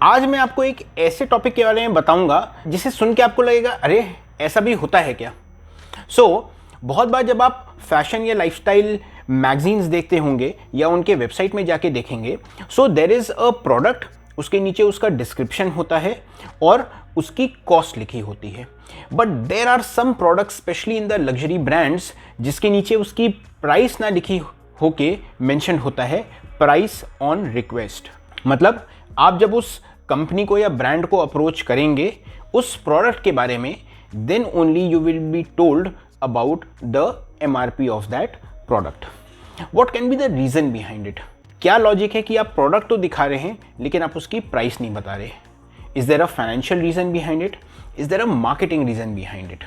आज मैं आपको एक ऐसे टॉपिक के बारे में बताऊंगा जिसे सुन के आपको लगेगा अरे ऐसा भी होता है क्या। बहुत बार जब आप फैशन या लाइफस्टाइल मैगजीन्स देखते होंगे या उनके वेबसाइट में जाके देखेंगे, देयर इज अ प्रोडक्ट, उसके नीचे उसका डिस्क्रिप्शन होता है और उसकी कॉस्ट लिखी होती है। But there are some products specially in the luxury brands जिसके नीचे उसकी प्राइस ना लिखी होके मेंशन होता है प्राइस ऑन रिक्वेस्ट। मतलब आप जब उस कंपनी को या ब्रांड को अप्रोच करेंगे उस प्रोडक्ट के बारे में, then only you will be told about the MRP of that product. What can be the reason behind it? क्या लॉजिक है कि आप प्रोडक्ट तो दिखा रहे हैं लेकिन आप उसकी प्राइस नहीं बता रहे? Is there a financial reason behind it? Is there a marketing reason behind it?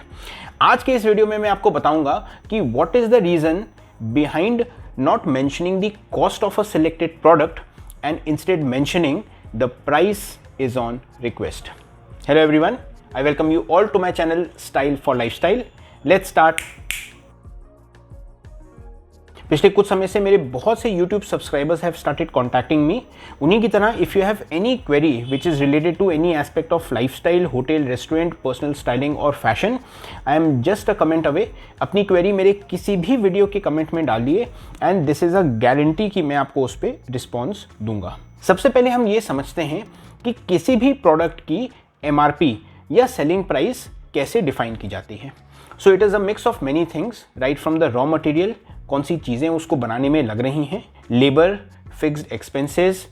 आज के इस वीडियो में मैं आपको बताऊंगा कि what is the reason behind not mentioning the cost of a selected product and instead mentioning the price is on request. Hello everyone, I welcome you all to my channel Style for Lifestyle. Let's start. पिछले कुछ समय से मेरे बहुत से YouTube subscribers have started contacting me. उन्हीं की तरह if you have any query which is related to any aspect of lifestyle, hotel, restaurant, personal styling और fashion, I am just a comment away. अपनी क्वेरी मेरे किसी भी video के comment में डालिए and this is a guarantee कि मैं आपको उस पर रिस्पॉन्स दूंगा। सबसे पहले हम ये समझते हैं कि किसी भी प्रोडक्ट की MRP या सेलिंग प्राइस कैसे डिफाइन की जाती है। So it is a mix of many things, right from the raw material, कौन सी चीज़ें उसको बनाने में लग रही हैं, लेबर, फिक्स्ड एक्सपेंसेस,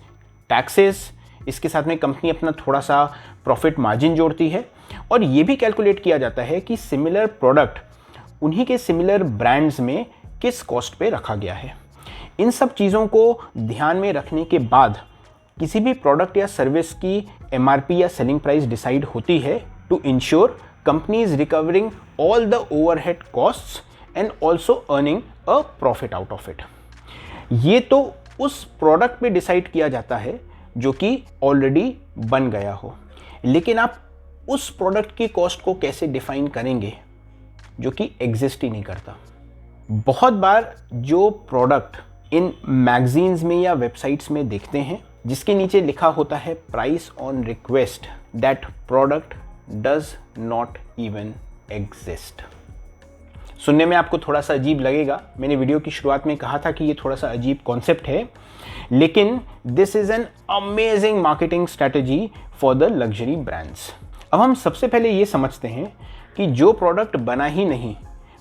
टैक्सेस, इसके साथ में कंपनी अपना थोड़ा सा प्रॉफिट मार्जिन जोड़ती है और ये भी कैलकुलेट किया जाता है कि सिमिलर प्रोडक्ट उन्हीं के सिमिलर ब्रांड्स में किस कॉस्ट पे रखा गया है। इन सब चीज़ों को ध्यान में रखने के बाद किसी भी प्रोडक्ट या सर्विस की MRP या सेलिंग प्राइस डिसाइड होती है to ensure company is recovering all the overhead costs and also earning a profit out of it. ये तो उस प्रोडक्ट पे डिसाइड किया जाता है जो कि ऑलरेडी बन गया हो, लेकिन आप उस प्रोडक्ट की कॉस्ट को कैसे डिफाइन करेंगे जो कि एग्जिस्ट ही नहीं करता। बहुत बार जो प्रोडक्ट इन मैगजीन्स में या वेबसाइट्स में देखते हैं जिसके नीचे लिखा होता है price on request, that product does not even exist. सुनने में आपको थोड़ा सा अजीब लगेगा, मैंने वीडियो की शुरुआत में कहा था कि ये थोड़ा सा अजीब कॉन्सेप्ट है, लेकिन this is an amazing marketing strategy for the luxury brands. अब हम सबसे पहले ये समझते हैं कि जो प्रोडक्ट बना ही नहीं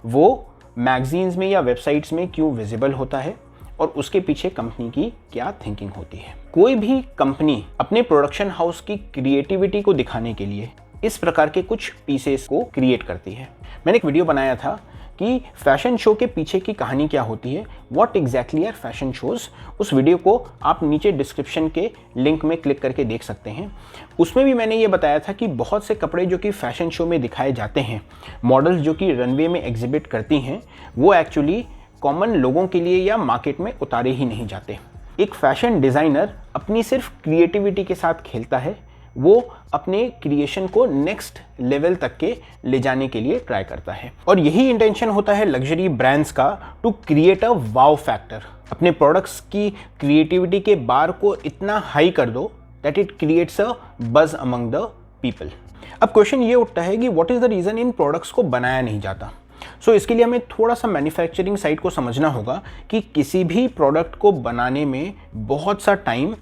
वो मैगजीन्स में या वेबसाइट्स में क्यों विजिबल होता है और उसके पीछे कंपनी की क्या थिंकिंग होती है। कोई भी कंपनी अपने प्रोडक्शन हाउस की क्रिएटिविटी को दिखाने के लिए इस प्रकार के कुछ पीसेस को क्रिएट करती है। मैंने एक वीडियो बनाया था कि फैशन शो के पीछे की कहानी क्या होती है, what exactly are fashion shows. उस वीडियो को आप नीचे डिस्क्रिप्शन के लिंक में क्लिक करके देख सकते हैं। उसमें भी मैंने ये बताया था कि बहुत से कपड़े जो कि फैशन शो में दिखाए जाते हैं, मॉडल्स जो कि रनवे में एग्जिबिट करती हैं, वो एक्चुअली कॉमन लोगों के लिए या मार्केट में उतारे ही नहीं जाते। एक फैशन डिज़ाइनर अपनी सिर्फ क्रिएटिविटी के साथ खेलता है, वो अपने क्रिएशन को नेक्स्ट लेवल तक के ले जाने के लिए ट्राई करता है और यही इंटेंशन होता है लग्जरी ब्रांड्स का, to create a wow factor. अपने प्रोडक्ट्स की क्रिएटिविटी के बार को इतना हाई कर दो दैट इट क्रिएट्स अ बज अमंग द पीपल। अब क्वेश्चन ये उठता है कि what is the reason in products को बनाया नहीं जाता। इसके लिए हमें थोड़ा सा मैन्युफैक्चरिंग साइड को समझना होगा कि किसी भी प्रोडक्ट को बनाने में बहुत सा टाइम,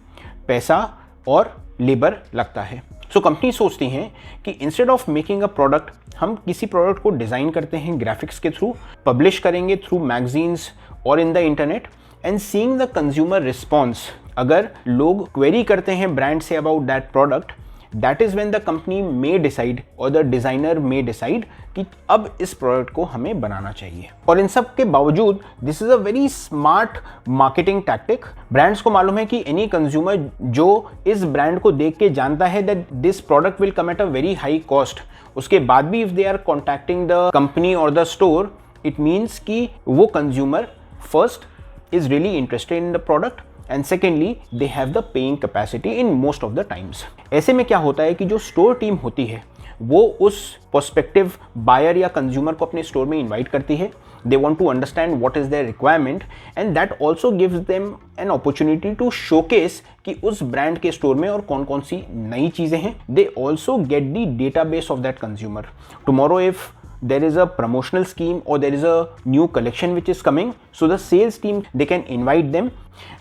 पैसा और लेबर लगता है। कंपनी सोचती हैं कि instead of making a product, हम किसी प्रोडक्ट को डिज़ाइन करते हैं ग्राफिक्स के थ्रू, पब्लिश करेंगे थ्रू मैगजीन्स और in the internet and seeing the consumer response. अगर लोग क्वेरी करते हैं brand say about that product, that is when the company may decide और द डिज़ाइनर मे डिसाइड कि अब इस प्रोडक्ट को हमें बनाना चाहिए। और इन सब के बावजूद this is a very smart marketing tactic. Brands को मालूम है कि एनी कंज्यूमर जो इस ब्रांड को देख के जानता है that this product will come at a very high cost, उसके बाद भी if they are contacting the company और द स्टोर, इट मीन्स कि वो consumer first is really interested in the product and secondly they have the paying capacity in most of the times. ऐसे में क्या होता है कि जो स्टोर टीम होती है वो उस प्रोस्पेक्टिव बायर या कंज्यूमर को अपने स्टोर में इनवाइट करती है they want to understand what is their requirement, and that also gives them an opportunity to showcase कि उस ब्रांड के स्टोर में और कौन कौन सी नई चीज़ें हैं. They also get the database of that consumer. Tomorrow if there is a promotional scheme or there is a new collection which is coming, so the sales team, they can invite them.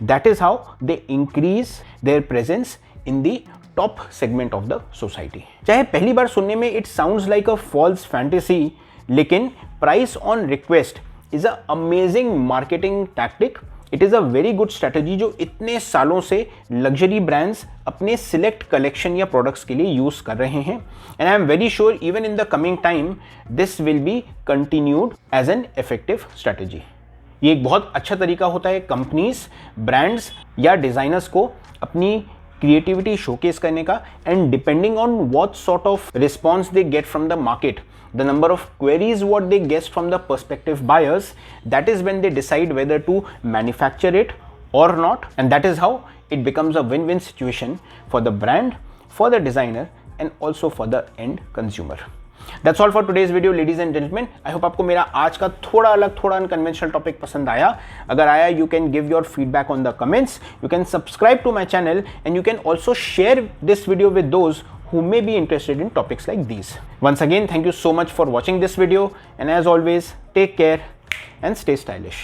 That is how they increase their presence in the top segment of the society. चाहे पहली बार सुनने में it sounds like a false fantasy, लेकिन price on request is a amazing marketing tactic. It is a very good strategy जो इतने सालों से लग्जरी ब्रांड्स अपने सिलेक्ट कलेक्शन या प्रोडक्ट्स के लिए यूज़ कर रहे हैं. And I am very sure even in the coming time this will be continued as an effective strategy. ये एक बहुत अच्छा तरीका होता है कंपनीज, ब्रांड्स या डिज़ाइनर्स को अपनी क्रिएटिविटी शोकेस करने का. And depending on what sort of response they get from the market, the number of queries what they get from the prospective buyers, that is when they decide whether to manufacture it or not, and that is how it becomes a win-win situation for the brand, for the designer and also for the end consumer. That's all for today's video, ladies and gentlemen. I hope आपको मेरा आज का थोड़ा अलग, थोड़ा unconventional topic पसंद आया. अगर आया, you can give your feedback on the comments. You can subscribe to my channel and you can also share this video with those who may be interested in topics like these. Once again, thank you so much for watching this video, and as always, take care and stay stylish.